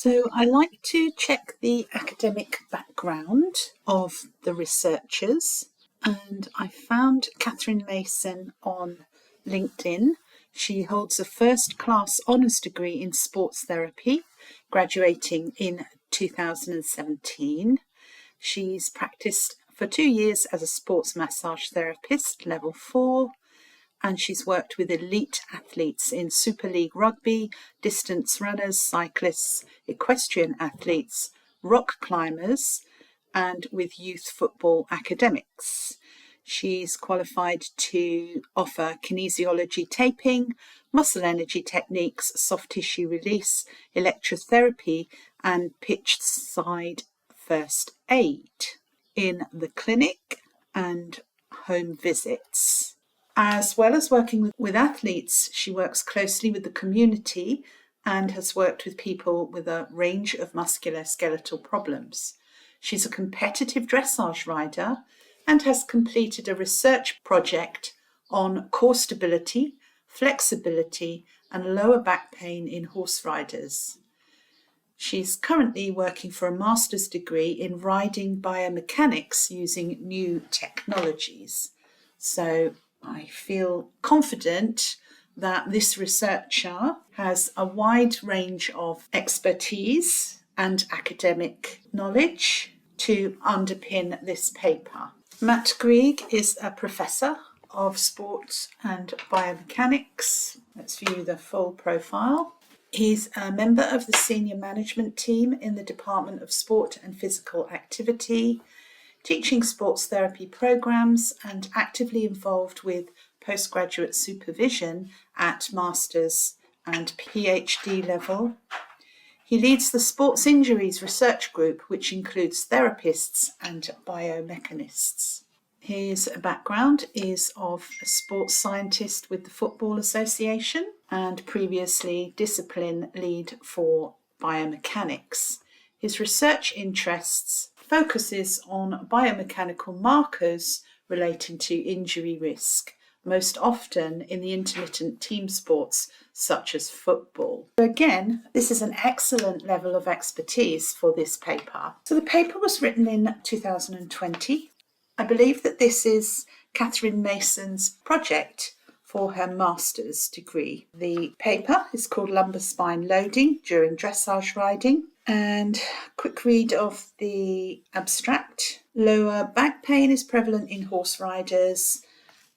So I like to check the academic background of the researchers, and I found Catherine Mason on LinkedIn. She holds a first-class honours degree in sports therapy, graduating in 2017. She's practiced for 2 years as a sports massage therapist, level 4, and she's worked with elite athletes in Super League rugby, distance runners, cyclists, equestrian athletes, rock climbers, and with youth football academics. She's qualified to offer kinesiology taping, muscle energy techniques, soft tissue release, electrotherapy, and pitch side first aid in the clinic and home visits. As well as working with athletes, she works closely with the community and has worked with people with a range of musculoskeletal problems. She's a competitive dressage rider and has completed a research project on core stability, flexibility, and lower back pain in horse riders. She's currently working for a master's degree in riding biomechanics using new technologies. So I feel confident that this researcher has a wide range of expertise and academic knowledge to underpin this paper. Matt Greig is a professor of sports and biomechanics. Let's view the full profile. He's a member of the senior management team in the Department of Sport and Physical Activity, teaching sports therapy programs and actively involved with postgraduate supervision at master's and PhD level. He leads the Sports Injuries Research Group, which includes therapists and biomechanists. His background is of a sports scientist with the Football Association and previously discipline lead for biomechanics. His research interests focuses on biomechanical markers relating to injury risk, most often in the intermittent team sports such as football. So again, this is an excellent level of expertise for this paper. So the paper was written in 2020. I believe that this is Catherine Mason's project for her master's degree. The paper is called Lumbar Spine Loading During Dressage Riding. And quick read of the abstract. Lower back pain is prevalent in horse riders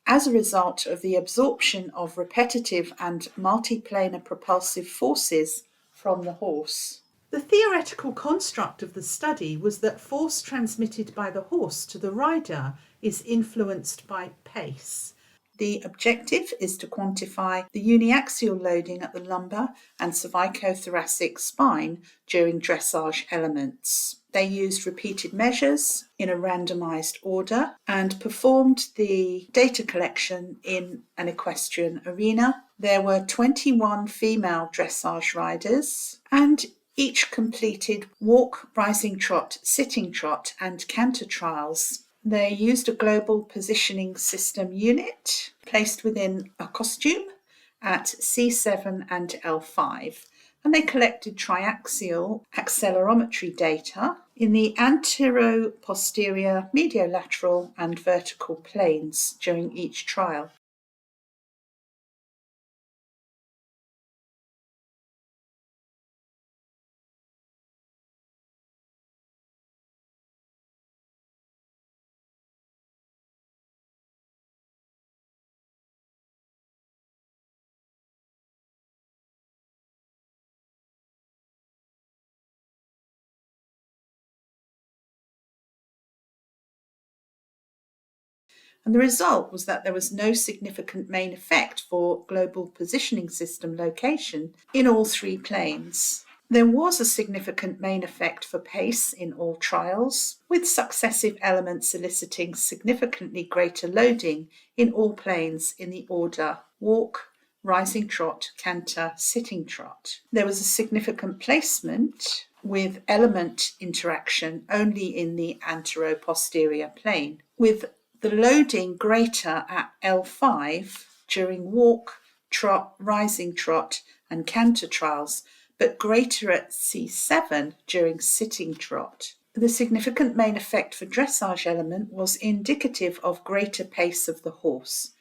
as a result of the absorption of repetitive and multiplanar propulsive forces from the horse. The theoretical construct of the study was that force transmitted by the horse to the rider is influenced by pace. The objective is to quantify the uniaxial loading at the lumbar and cervicothoracic spine during dressage elements. They used repeated measures in a randomized order and performed the data collection in an equestrian arena. There were 21 female dressage riders and each completed walk, rising trot, sitting trot and canter trials. They used a global positioning system unit placed within a costume at C7 and L5, and they collected triaxial accelerometry data in the antero-posterior, mediolateral and vertical planes during each trial. And the result was that there was no significant main effect for global positioning system location in all three planes. There was a significant main effect for pace in all trials, with successive elements eliciting significantly greater loading in all planes in the order walk, rising trot, canter, sitting trot. There was a significant placement with element interaction only in the antero-posterior plane, with the loading greater at L5 during walk, trot, rising trot and canter trials, but greater at C7 during sitting trot. The significant main effect for dressage element was indicative of greater pace of the horse,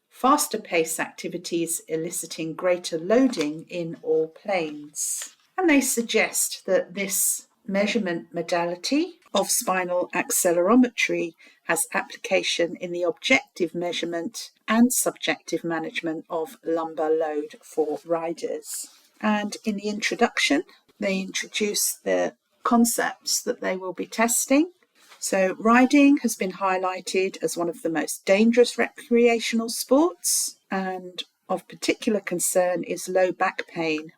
faster pace activities eliciting greater loading in all planes. And they suggest that this measurement modality of spinal accelerometry has application in the objective measurement and subjective management of lumbar load for riders. And in the introduction, they introduce the concepts that they will be testing. So riding has been highlighted as one of the most dangerous recreational sports, and of particular concern is low back pain,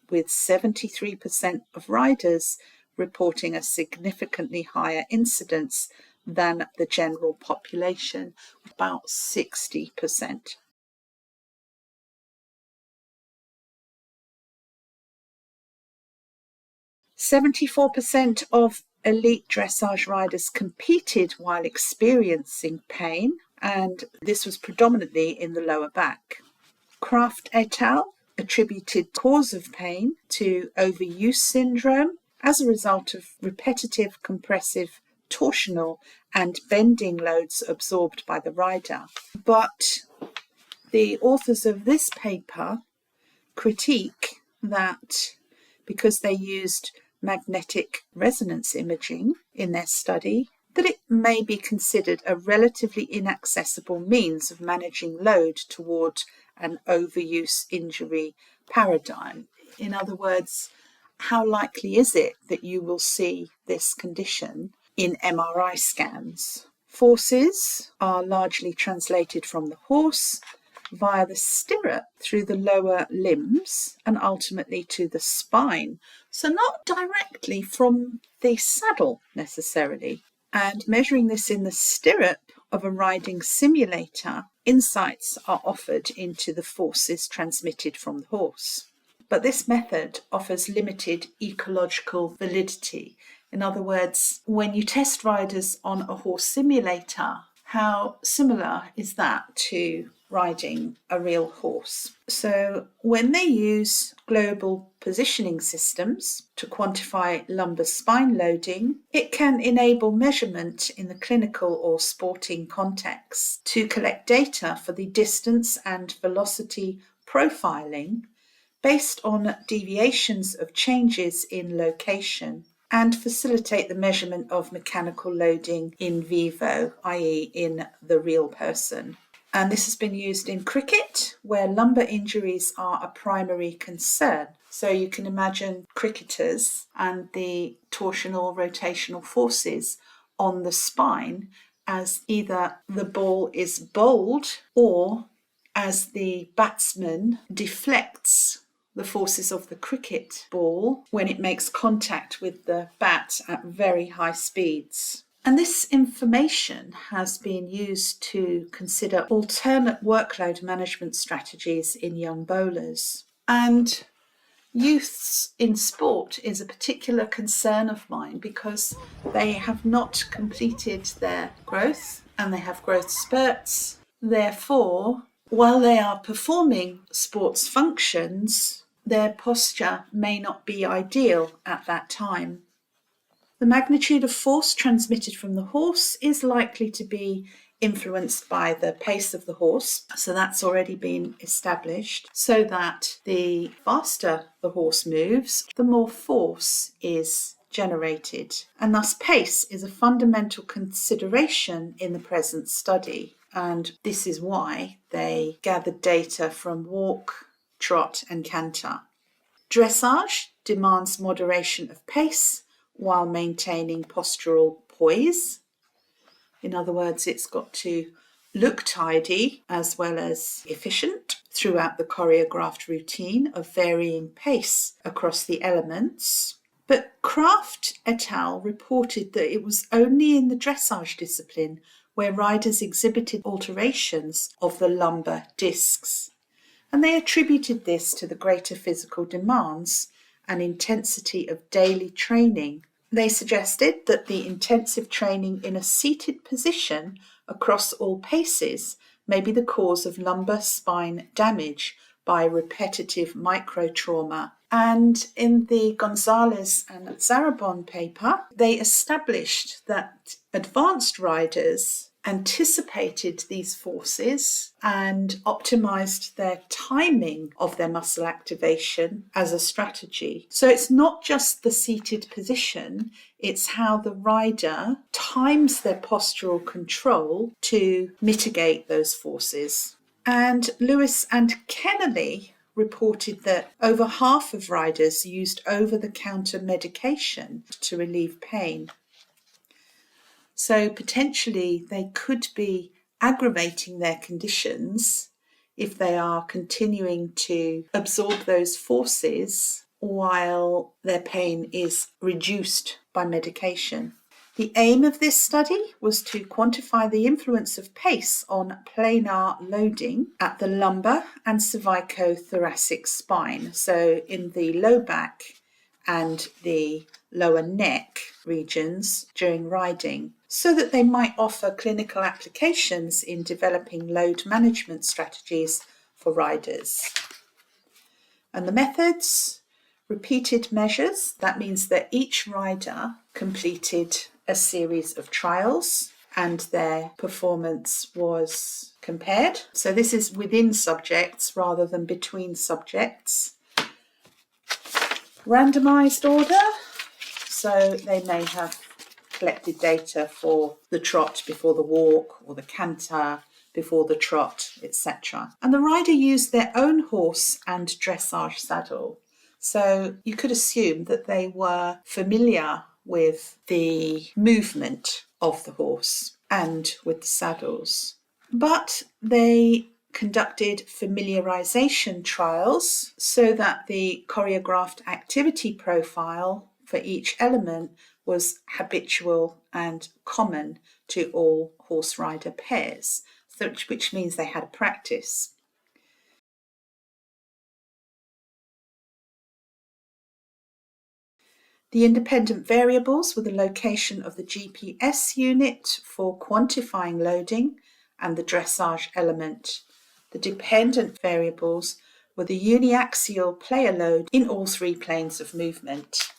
with 73% of riders reporting a significantly higher incidence than the general population, about 60%. "74% of elite dressage riders competed while experiencing pain, and this was predominantly in the lower back." Kraft et al. Attributed cause of pain to overuse syndrome as a result of repetitive compressive, torsional and bending loads absorbed by the rider. But the authors of this paper critique that because they used magnetic resonance imaging in their study, that it may be considered a relatively inaccessible means of managing load toward an overuse injury paradigm. In other words, how likely is it that you will see this condition in MRI scans? Forces are largely translated from the horse via the stirrup through the lower limbs and ultimately to the spine. So not directly from the saddle necessarily. And measuring this in the stirrup of a riding simulator, insights are offered into the forces transmitted from the horse. But this method offers limited ecological validity. In other words, when you test riders on a horse simulator, how similar is that to riding a real horse? So when they use global positioning systems to quantify lumbar spine loading, it can enable measurement in the clinical or sporting context to collect data for the distance and velocity profiling based on deviations of changes in location, and facilitate the measurement of mechanical loading in vivo, i.e. in the real person. And this has been used in cricket, where lumbar injuries are a primary concern. So you can imagine cricketers and the torsional rotational forces on the spine as either the ball is bowled or as the batsman deflects the forces of the cricket ball when it makes contact with the bat at very high speeds. And this information has been used to consider alternate workload management strategies in young bowlers. And youths in sport is a particular concern of mine because they have not completed their growth and they have growth spurts. Therefore, while they are performing sports functions, their posture may not be ideal at that time. The magnitude of force transmitted from the horse is likely to be influenced by the pace of the horse, so that's already been established, so that the faster the horse moves, the more force is generated. And thus pace is a fundamental consideration in the present study. And this is why they gathered data from walk, trot and canter. Dressage demands moderation of pace while maintaining postural poise. In other words, it's got to look tidy as well as efficient throughout the choreographed routine of varying pace across the elements. But Kraft et al. Reported that it was only in the dressage discipline where riders exhibited alterations of the lumbar discs. And they attributed this to the greater physical demands and intensity of daily training. They suggested that the intensive training in a seated position across all paces may be the cause of lumbar spine damage by repetitive microtrauma And in the Gonzalez and Zarabon paper, they established that advanced riders anticipated these forces and optimized their timing of their muscle activation as a strategy. So it's not just the seated position, it's how the rider times their postural control to mitigate those forces. And Lewis and Kennelly reported that over half of riders used over-the-counter medication to relieve pain. So potentially they could be aggravating their conditions if they are continuing to absorb those forces while their pain is reduced by medication. The aim of this study was to quantify the influence of pace on planar loading at the lumbar and cervicothoracic spine, so in the low back and the lower neck regions during riding, so that they might offer clinical applications in developing load management strategies for riders. And the methods: repeated measures. That means that each rider completed a series of trials and their performance was compared. So this is within subjects rather than between subjects. Randomized order. So they may have collected data for the trot before the walk or the canter before the trot, etc. And the rider used their own horse and dressage saddle. So you could assume that they were familiar with the movement of the horse and with the saddles. But they conducted familiarization trials so that the choreographed activity profile for each element was habitual and common to all horse rider pairs, which means they had practice. The independent variables were the location of the GPS unit for quantifying loading and the dressage element. The dependent variables were the uniaxial player load in all three planes of movement.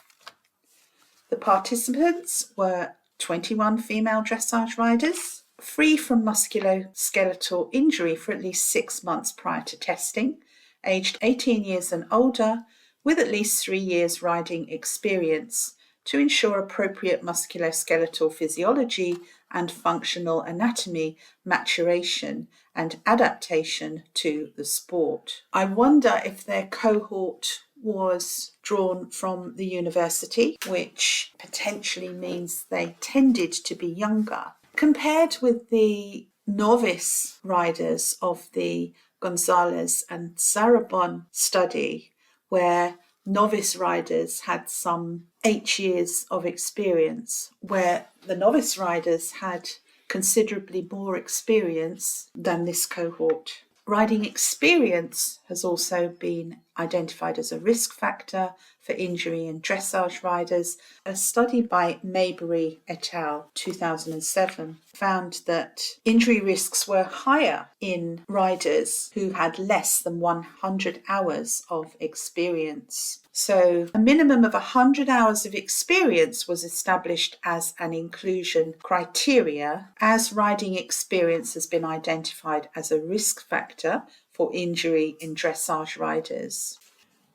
The participants were 21 female dressage riders, free from musculoskeletal injury for at least 6 months prior to testing, aged 18 years and older, with at least 3 years riding experience to ensure appropriate musculoskeletal physiology and functional anatomy maturation and adaptation to the sport. I wonder if their cohort was drawn from the university, which potentially means they tended to be younger. Compared with the novice riders of the Gonzalez and Zarabon study, where novice riders had some 8 years of experience, where the novice riders had considerably more experience than this cohort. Riding experience has also been identified as a risk factor for injury in dressage riders. A study by Maybury et al. 2007 found that injury risks were higher in riders who had less than 100 hours of experience. So a minimum of 100 hours of experience was established as an inclusion criteria, as riding experience has been identified as a risk factor for injury in dressage riders.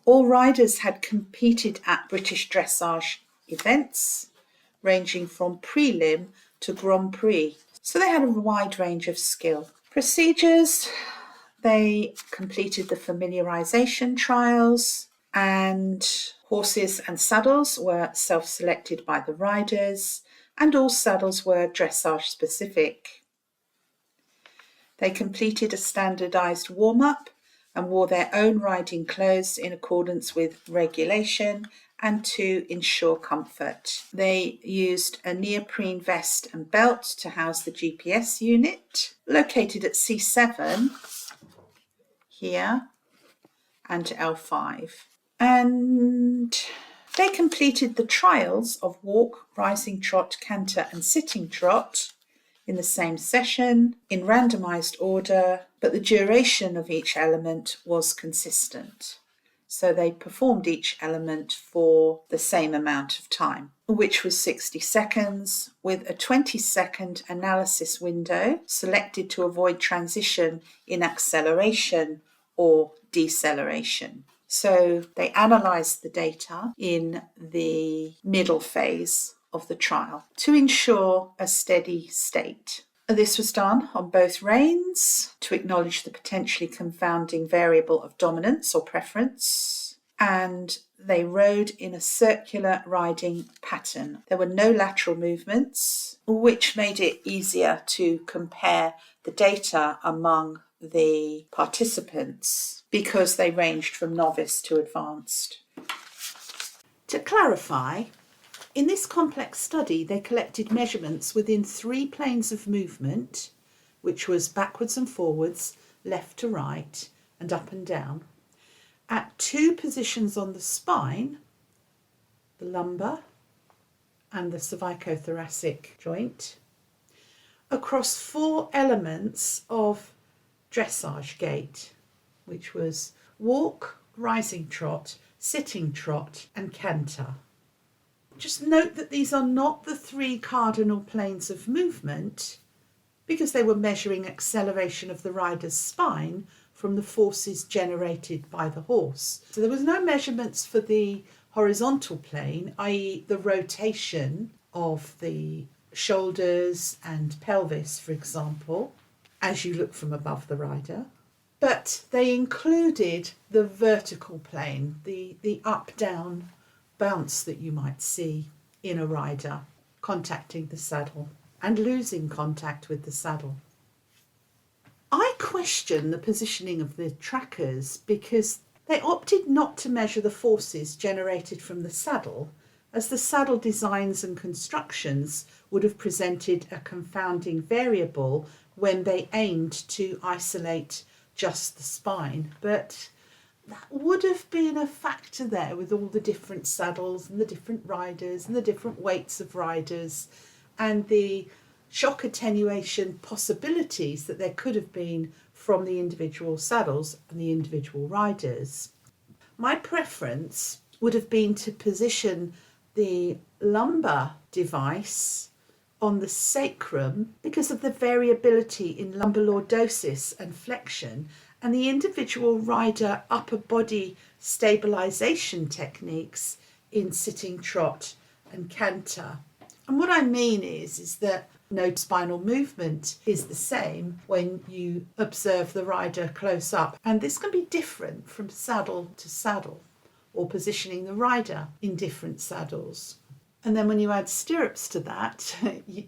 All riders had competed at British dressage events, ranging from prelim to Grand Prix, so they had a wide range of skill. Procedures: they completed the familiarization trials, and horses and saddles were self-selected by the riders, and all saddles were dressage specific. They completed a standardized warm-up and wore their own riding clothes in accordance with regulation and to ensure comfort. They used a neoprene vest and belt to house the GPS unit, located at C7 here and L5. And they completed the trials of walk, rising trot, canter and sitting trot in the same session in randomized order, but the duration of each element was consistent. So they performed each element for the same amount of time, which was 60 seconds, with a 20-second analysis window selected to avoid transition in acceleration or deceleration. So they analysed the data in the middle phase of the trial to ensure a steady state. This was done on both reins to acknowledge the potentially confounding variable of dominance or preference, and they rode in a circular riding pattern. There were no lateral movements, which made it easier to compare the data among the participants because they ranged from novice to advanced. To clarify, in this complex study, they collected measurements within 3 planes of movement, which was backwards and forwards, left to right, and up and down, at 2 positions on the spine, the lumbar and the cervicothoracic joint, across 4 elements of dressage gait, which was walk, rising trot, sitting trot, and canter. Just note that these are not the 3 cardinal planes of movement because they were measuring acceleration of the rider's spine from the forces generated by the horse. So there was no measurements for the horizontal plane, i.e. the rotation of the shoulders and pelvis, for example, as you look from above the rider. But they included the vertical plane, the up-down bounce that you might see in a rider contacting the saddle and losing contact with the saddle. I question the positioning of the trackers because they opted not to measure the forces generated from the saddle, as the saddle designs and constructions would have presented a confounding variable when they aimed to isolate just the spine. But that would have been a factor there with all the different saddles and the different riders and the different weights of riders and the shock attenuation possibilities that there could have been from the individual saddles and the individual riders. My preference would have been to position the lumbar device on the sacrum because of the variability in lumbar lordosis and flexion and the individual rider upper body stabilisation techniques in sitting trot and canter. And what I mean is that no spinal movement is the same when you observe the rider close up, and this can be different from saddle to saddle or positioning the rider in different saddles. And then when you add stirrups to that,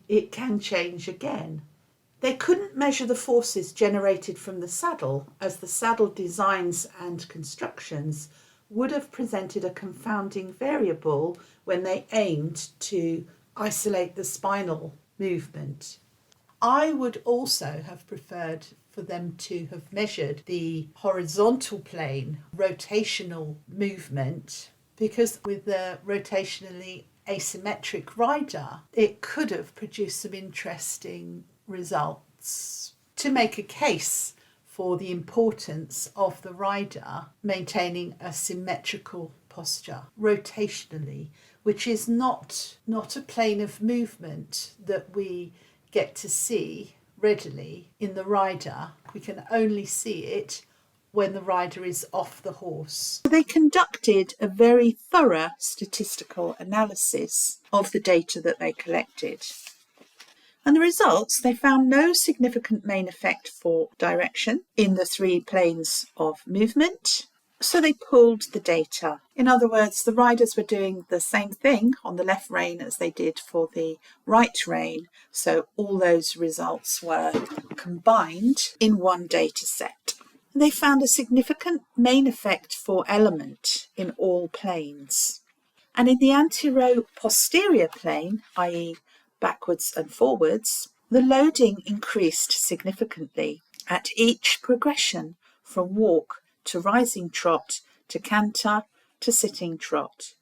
it can change again. They couldn't measure the forces generated from the saddle, as the saddle designs and constructions would have presented a confounding variable when they aimed to isolate the spinal movement. I would also have preferred for them to have measured the horizontal plane rotational movement, because with the rotationally asymmetric rider, it could have produced some interesting results to make a case for the importance of the rider maintaining a symmetrical posture rotationally, which is not a plane of movement that we get to see readily in the rider. We can only see it when the rider is off the horse. They conducted a very thorough statistical analysis of the data that they collected. And the results, they found no significant main effect for direction in the 3 planes of movement. So they pooled the data. In other words, the riders were doing the same thing on the left rein as they did for the right rein. So all those results were combined in one data set. They found a significant main effect for element in all planes. And in the antero-posterior plane, i.e. backwards and forwards, the loading increased significantly at each progression from walk to rising trot to canter to sitting trot.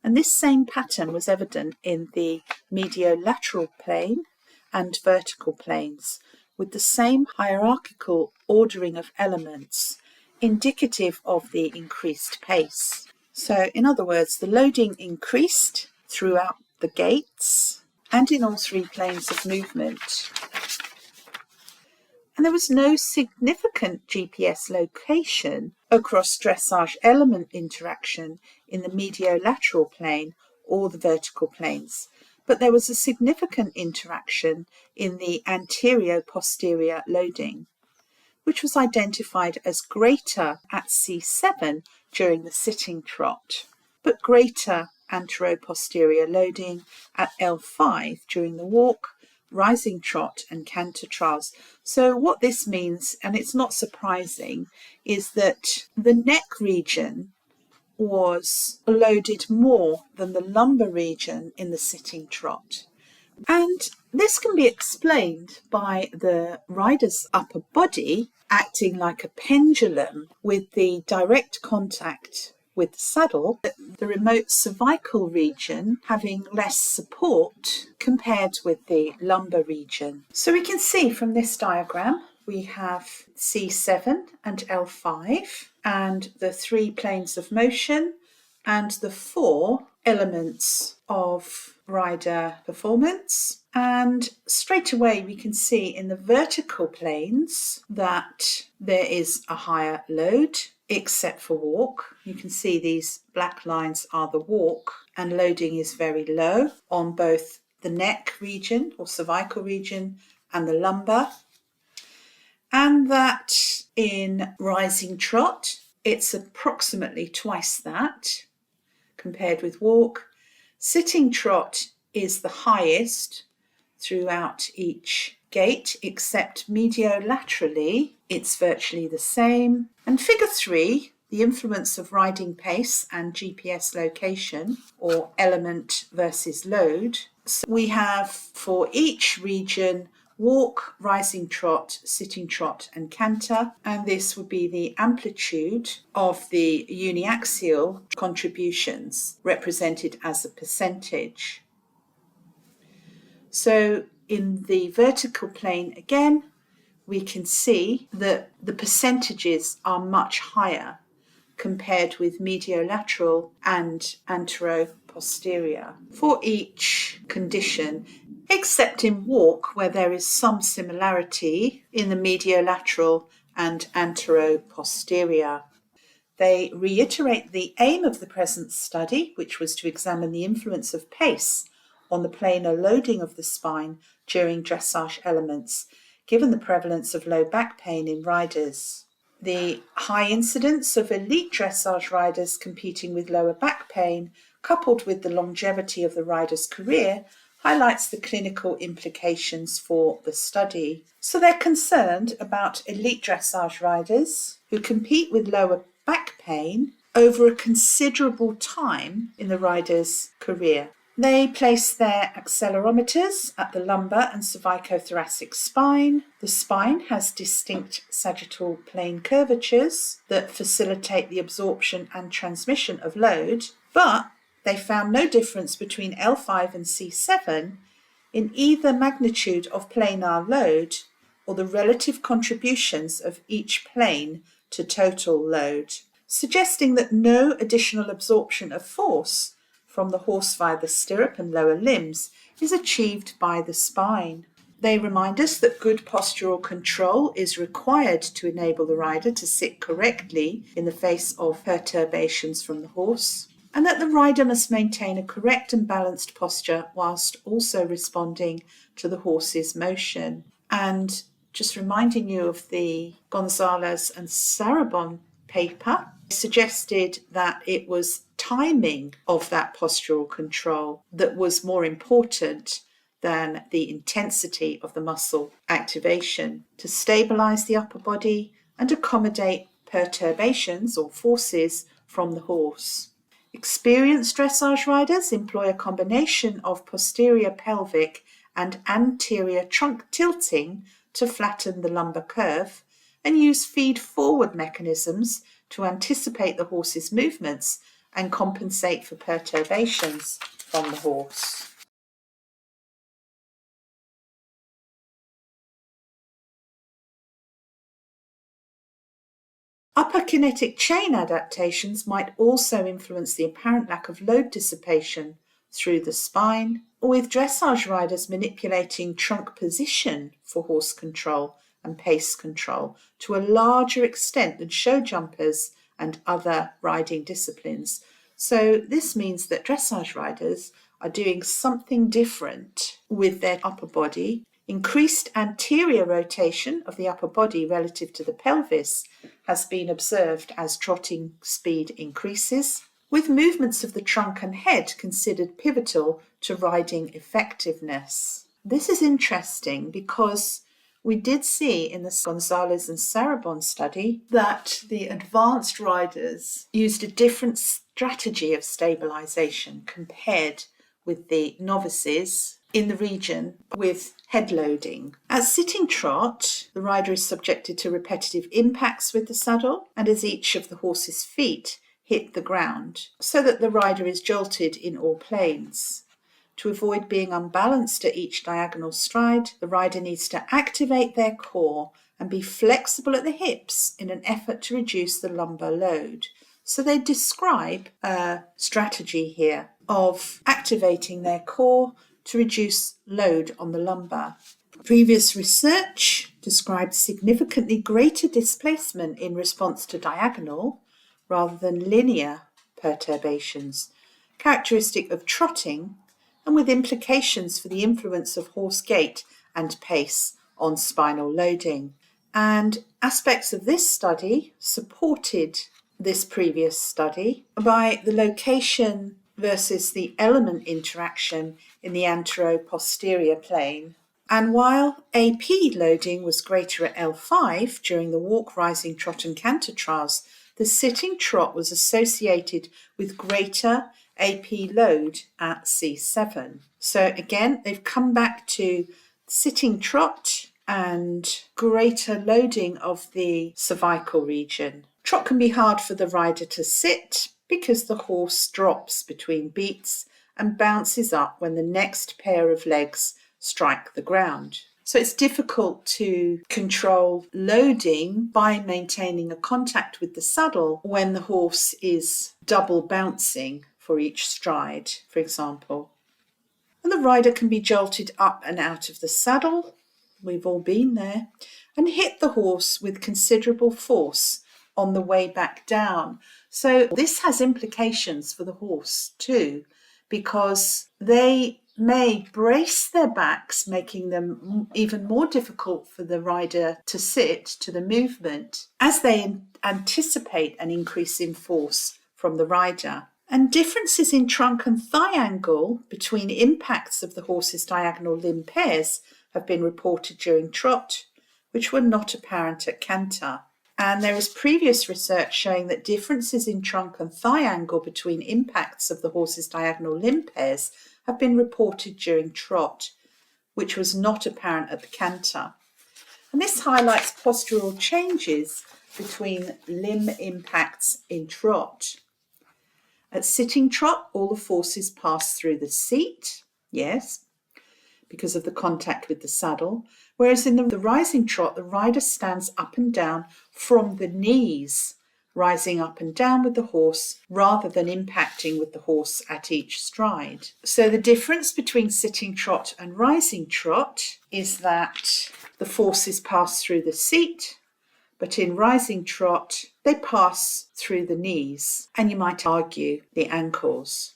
And this same pattern was evident in the mediolateral plane and vertical planes, with the same hierarchical ordering of elements indicative of the increased pace. So in other words, the loading increased throughout the gaits and in all three planes of movement. And there was no significant GPS location across dressage element interaction in the mediolateral plane or the vertical planes, but there was a significant interaction in the anterior-posterior loading, which was identified as greater at C7 during the sitting trot, but greater antero-posterior loading at L5 during the walk, rising trot and canter trials. So what this means, and it's not surprising, is that the neck region was loaded more than the lumbar region in the sitting trot. And this can be explained by the rider's upper body acting like a pendulum with the direct contact with the saddle, the remote cervical region having less support compared with the lumbar region. So we can see from this diagram we have C7 and L5 and the three planes of motion and the four elements of rider performance. And straight away we can see in the vertical planes that there is a higher load, except for walk. You can see these black lines are the walk, and loading is very low on both the neck region or cervical region and the lumbar. And that in rising trot, it's approximately twice that compared with walk. Sitting trot is the highest throughout each gait, except mediolaterally, it's virtually the same. And figure 3, the influence of riding pace and GPS location, or element versus load. So we have for each region walk, rising trot, sitting trot and canter, and this would be the amplitude of the uniaxial contributions represented as a percentage. So in the vertical plane again, we can see that the percentages are much higher compared with mediolateral and antero-posterior for each condition, except in walk, where there is some similarity in the mediolateral and antero-posterior. They reiterate the aim of the present study, which was to examine the influence of pace on the planar loading of the spine during dressage elements, given the prevalence of low back pain in riders. The high incidence of elite dressage riders competing with lower back pain, coupled with the longevity of the rider's career, highlights the clinical implications for the study. So they're concerned about elite dressage riders who compete with lower back pain over a considerable time in the rider's career. They place their accelerometers at the lumbar and cervicothoracic spine. The spine has distinct sagittal plane curvatures that facilitate the absorption and transmission of load, but they found no difference between L5 and C7 in either magnitude of planar load or the relative contributions of each plane to total load, suggesting that no additional absorption of force from the horse via the stirrup and lower limbs is achieved by the spine. They remind us that good postural control is required to enable the rider to sit correctly in the face of perturbations from the horse, and that the rider must maintain a correct and balanced posture whilst also responding to the horse's motion. And just reminding you of the Gonzalez and Sarabon paper, suggested that it was timing of that postural control that was more important than the intensity of the muscle activation to stabilize the upper body and accommodate perturbations or forces from the horse. Experienced dressage riders employ a combination of posterior pelvic and anterior trunk tilting to flatten the lumbar curve and use feed-forward mechanisms to anticipate the horse's movements and compensate for perturbations from the horse. Upper kinetic chain adaptations might also influence the apparent lack of load dissipation through the spine, with dressage riders manipulating trunk position for horse control and pace control to a larger extent than show jumpers and other riding disciplines. So this means that dressage riders are doing something different with their upper body. Increased anterior rotation of the upper body relative to the pelvis has been observed as trotting speed increases, with movements of the trunk and head considered pivotal to riding effectiveness. This is interesting because we did see in the Gonzalez and Sarabon study that the advanced riders used a different strategy of stabilization compared with the novices in the region with head loading. At sitting trot, the rider is subjected to repetitive impacts with the saddle and as each of the horse's feet hit the ground, so that the rider is jolted in all planes. To avoid being unbalanced at each diagonal stride, the rider needs to activate their core and be flexible at the hips in an effort to reduce the lumbar load. So they describe a strategy here of activating their core to reduce load on the lumbar. Previous research described significantly greater displacement in response to diagonal rather than linear perturbations, characteristic of trotting and with implications for the influence of horse gait and pace on spinal loading. And aspects of this study supported this previous study by the location versus the element interaction in the antero-posterior plane. And while AP loading was greater at L5 during the walk, rising, trot and canter trials, the sitting trot was associated with greater AP load at C7. So again, they've come back to sitting trot and greater loading of the cervical region. Trot can be hard for the rider to sit because the horse drops between beats and bounces up when the next pair of legs strike the ground. So it's difficult to control loading by maintaining a contact with the saddle when the horse is double bouncing for each stride, for example. And the rider can be jolted up and out of the saddle, we've all been there, and hit the horse with considerable force on the way back down. So this has implications for the horse too, because they may brace their backs, making them even more difficult for the rider to sit to the movement as they anticipate an increase in force from the rider. And differences in trunk and thigh angle between impacts of the horse's diagonal limb pairs have been reported during trot, which were not apparent at canter. And there is previous research showing that differences in trunk and thigh angle between impacts of the horse's diagonal limb pairs have been reported during trot, which was not apparent at the canter. And this highlights postural changes between limb impacts in trot. At sitting trot, all the forces pass through the seat, yes, because of the contact with the saddle, whereas in the rising trot, the rider stands up and down from the knees, rising up and down with the horse rather than impacting with the horse at each stride. So the difference between sitting trot and rising trot is that the forces pass through the seat, but in rising trot, they pass through the knees, and you might argue the ankles.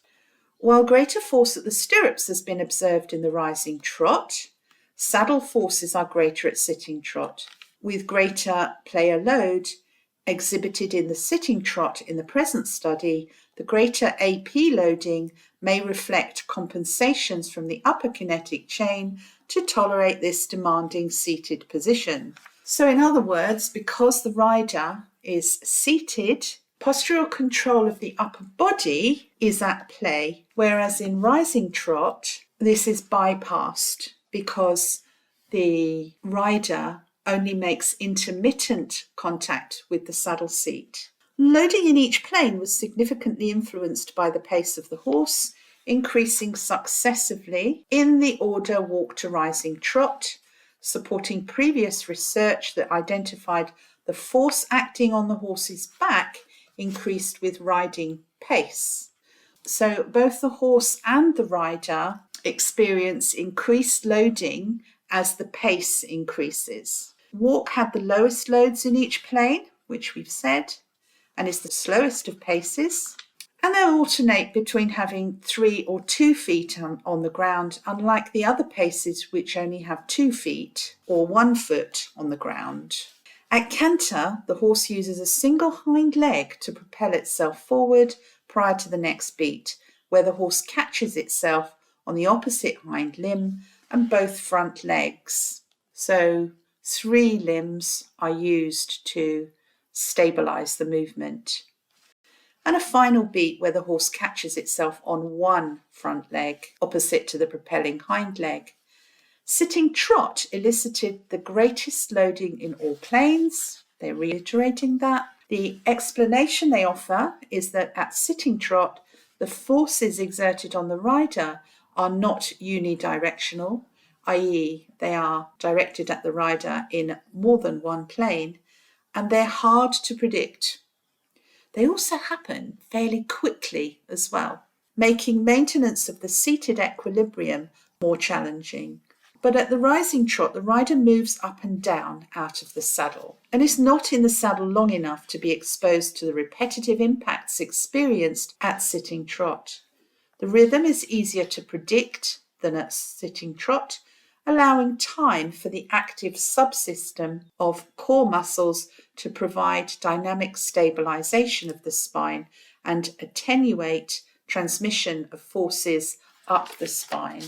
While greater force at the stirrups has been observed in the rising trot, saddle forces are greater at sitting trot, with greater player load exhibited in the sitting trot in the present study. The greater AP loading may reflect compensations from the upper kinetic chain to tolerate this demanding seated position. So in other words, because the rider is seated, postural control of the upper body is at play, whereas in rising trot, this is bypassed because the rider only makes intermittent contact with the saddle seat. Loading in each plane was significantly influenced by the pace of the horse, increasing successively in the order walk to rising trot, supporting previous research that identified the force acting on the horse's back increased with riding pace. So both the horse and the rider experience increased loading as the pace increases. Walk had the lowest loads in each plane, which we've said, and is the slowest of paces. And they'll alternate between having 3 or 2 feet on the ground, unlike the other paces which only have 2 feet or 1 foot on the ground. At canter, the horse uses a single hind leg to propel itself forward prior to the next beat, where the horse catches itself on the opposite hind limb and both front legs. So 3 limbs are used to stabilize the movement. And a final beat where the horse catches itself on one front leg, opposite to the propelling hind leg. Sitting trot elicited the greatest loading in all planes. They're reiterating that. The explanation they offer is that at sitting trot, the forces exerted on the rider are not unidirectional, i.e. they are directed at the rider in more than one plane, and they're hard to predict. They also happen fairly quickly as well, making maintenance of the seated equilibrium more challenging. But at the rising trot, the rider moves up and down out of the saddle and is not in the saddle long enough to be exposed to the repetitive impacts experienced at sitting trot. The rhythm is easier to predict than at sitting trot, allowing time for the active subsystem of core muscles to provide dynamic stabilization of the spine and attenuate transmission of forces up the spine.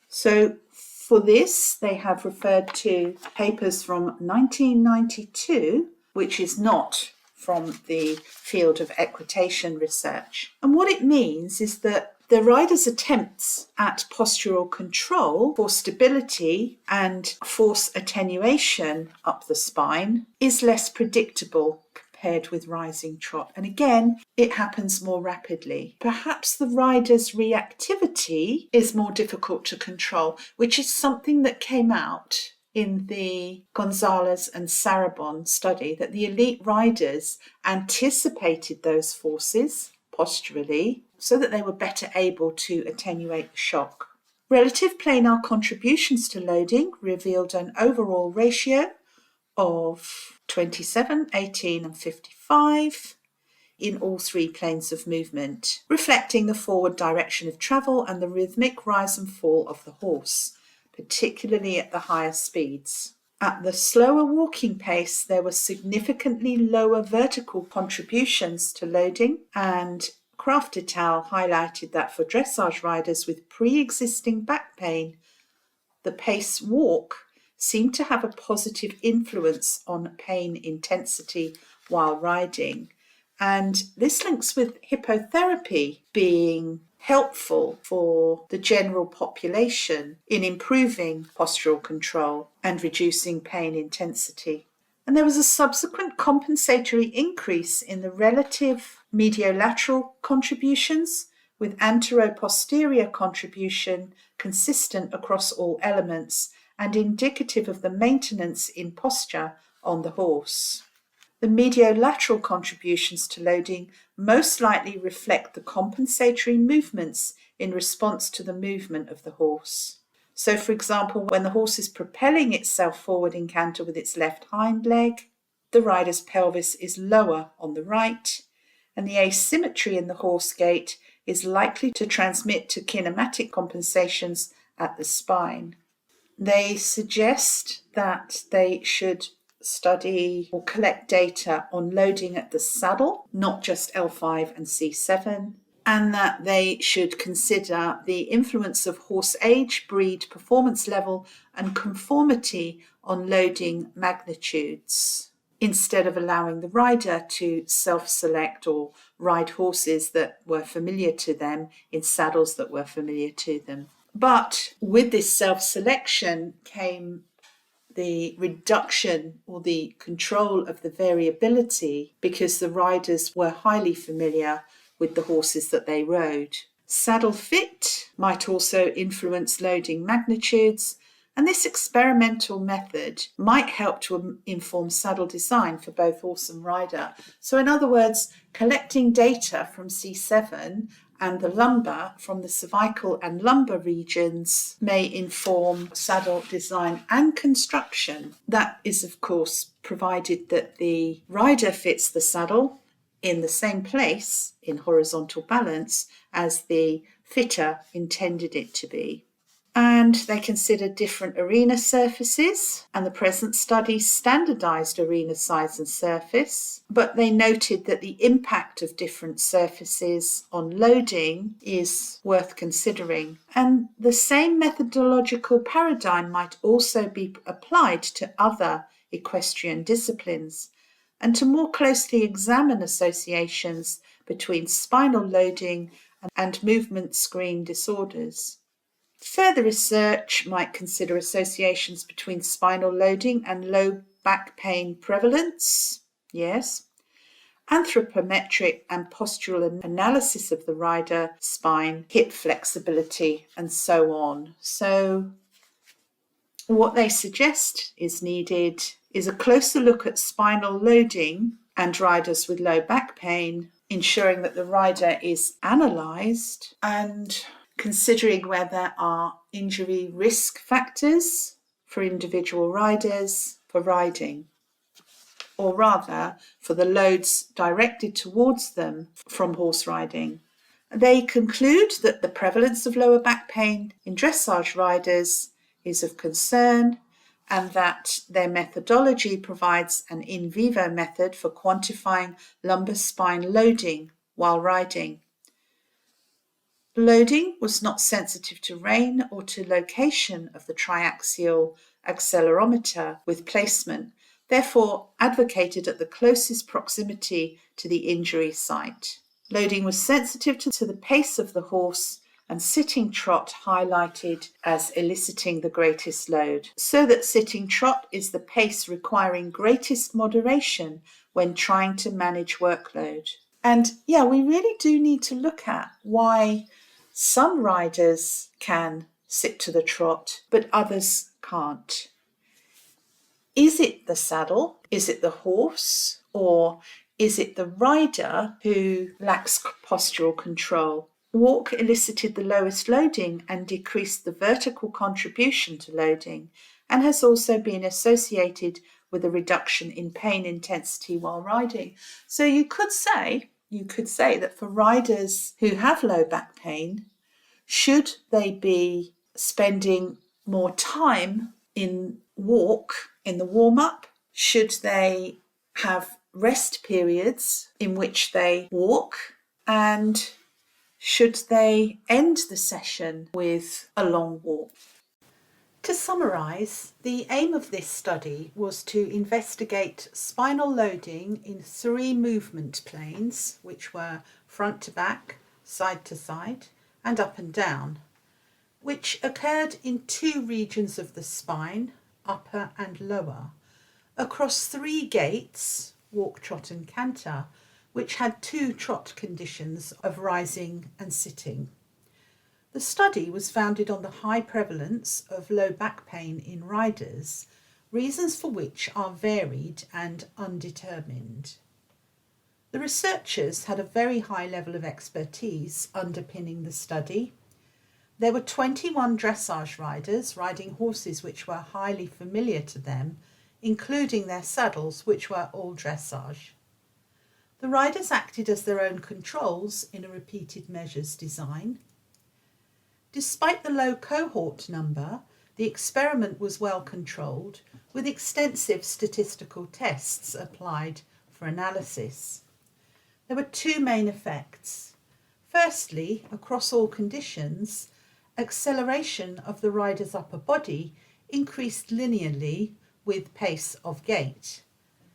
So for this, they have referred to papers from 1992, which is not from the field of equitation research. And what it means is that the rider's attempts at postural control for stability and force attenuation up the spine is less predictable compared with rising trot. And again, it happens more rapidly. Perhaps the rider's reactivity is more difficult to control, which is something that came out in the Gonzalez and Sarabon study, that the elite riders anticipated those forces posturally so that they were better able to attenuate the shock. Relative planar contributions to loading revealed an overall ratio of 27, 18 and 55 in all 3 planes of movement, reflecting the forward direction of travel and the rhythmic rise and fall of the horse, particularly at the higher speeds. At the slower walking pace, there were significantly lower vertical contributions to loading, and Kraft et al. Highlighted that for dressage riders with pre-existing back pain, the pace walk seemed to have a positive influence on pain intensity while riding. And this links with hippotherapy being helpful for the general population in improving postural control and reducing pain intensity. And there was a subsequent compensatory increase in the relative mediolateral contributions, with antero-posterior contribution consistent across all elements and indicative of the maintenance in posture on the horse. The mediolateral contributions to loading most likely reflect the compensatory movements in response to the movement of the horse. So, for example, when the horse is propelling itself forward in canter with its left hind leg, the rider's pelvis is lower on the right, and the asymmetry in the horse gait is likely to transmit to kinematic compensations at the spine. They suggest that they should study or collect data on loading at the saddle, not just L5 and C7, and that they should consider the influence of horse age, breed, performance level, and conformity on loading magnitudes, instead of allowing the rider to self-select or ride horses that were familiar to them in saddles that were familiar to them. But with this self-selection came the reduction or the control of the variability, because the riders were highly familiar with the horses that they rode. Saddle fit might also influence loading magnitudes, And this experimental method might help to inform saddle design for both horse and rider. So in other words, collecting data from C7 and the lumbar from the cervical and lumbar regions may inform saddle design and construction. That is, of course, provided that the rider fits the saddle in the same place in horizontal balance as the fitter intended it to be. And they considered different arena surfaces, and the present study standardised arena size and surface, but they noted that the impact of different surfaces on loading is worth considering. And the same methodological paradigm might also be applied to other equestrian disciplines, and to more closely examine associations between spinal loading and movement screen disorders. Further research might consider associations between spinal loading and low back pain prevalence, yes, anthropometric and postural analysis of the rider spine, hip flexibility, and so on. So what they suggest is needed is a closer look at spinal loading and riders with low back pain, ensuring that the rider is analysed and considering where there are injury risk factors for individual riders for riding, or rather for the loads directed towards them from horse riding. They conclude that the prevalence of lower back pain in dressage riders is of concern, and that their methodology provides an in vivo method for quantifying lumbar spine loading while riding. Loading was not sensitive to rain or to location of the triaxial accelerometer with placement, therefore advocated at the closest proximity to the injury site. Loading was sensitive to the pace of the horse, and sitting trot highlighted as eliciting the greatest load, so that sitting trot is the pace requiring greatest moderation when trying to manage workload. And yeah, we really do need to look at why some riders can sit to the trot, but others can't. Is it the saddle? Is it the horse? Or is it the rider who lacks postural control? Walk elicited the lowest loading and decreased the vertical contribution to loading, and has also been associated with a reduction in pain intensity while riding. So you could say that for riders who have low back pain, should they be spending more time in walk in the warm-up? Should they have rest periods in which they walk? And should they end the session with a long walk? To summarise, the aim of this study was to investigate spinal loading in 3 movement planes, which were front to back, side to side, and up and down, which occurred in 2 regions of the spine, upper and lower, across 3 gaits, walk, trot and canter, which had 2 trot conditions of rising and sitting. The study was founded on the high prevalence of low back pain in riders, reasons for which are varied and undetermined. The researchers had a very high level of expertise underpinning the study. There were 21 dressage riders riding horses which were highly familiar to them, including their saddles, which were all dressage. The riders acted as their own controls in a repeated measures design. Despite the low cohort number, the experiment was well controlled, with extensive statistical tests applied for analysis. There were 2 main effects. Firstly, across all conditions, acceleration of the rider's upper body increased linearly with pace of gait.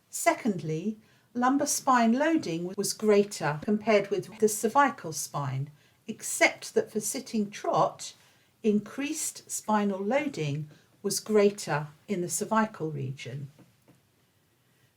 Secondly, lumbar spine loading was greater compared with the cervical spine, except that for sitting trot, increased spinal loading was greater in the cervical region.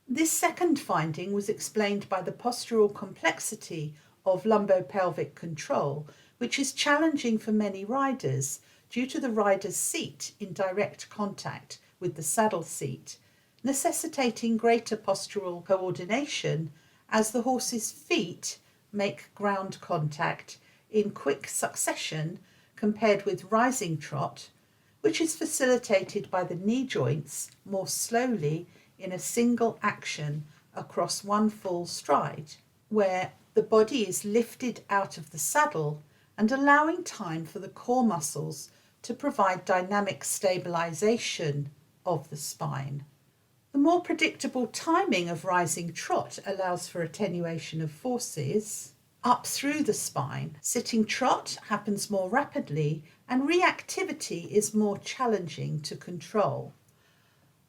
This second finding was explained by the postural complexity of lumbopelvic control, which is challenging for many riders due to the rider's seat in direct contact with the saddle seat, necessitating greater postural coordination as the horse's feet make ground contact in quick succession compared with rising trot, which is facilitated by the knee joints more slowly in a single action across one full stride, where the body is lifted out of the saddle and allowing time for the core muscles to provide dynamic stabilization of the spine. The more predictable timing of rising trot allows for attenuation of forces up through the spine. Sitting trot happens more rapidly and reactivity is more challenging to control.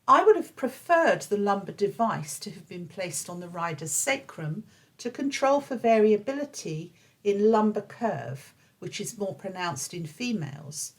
I would have preferred the lumbar device to have been placed on the rider's sacrum to control for variability in lumbar curve, which is more pronounced in females,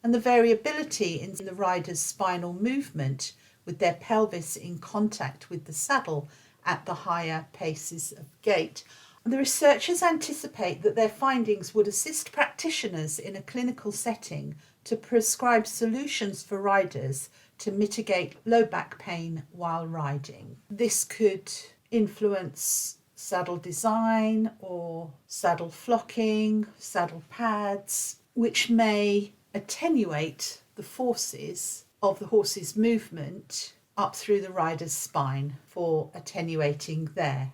and the variability in the rider's spinal movement with their pelvis in contact with the saddle at the higher paces of gait. The researchers anticipate that their findings would assist practitioners in a clinical setting to prescribe solutions for riders to mitigate low back pain while riding. This could influence saddle design or saddle flocking, saddle pads, which may attenuate the forces of the horse's movement up through the rider's spine for attenuating there.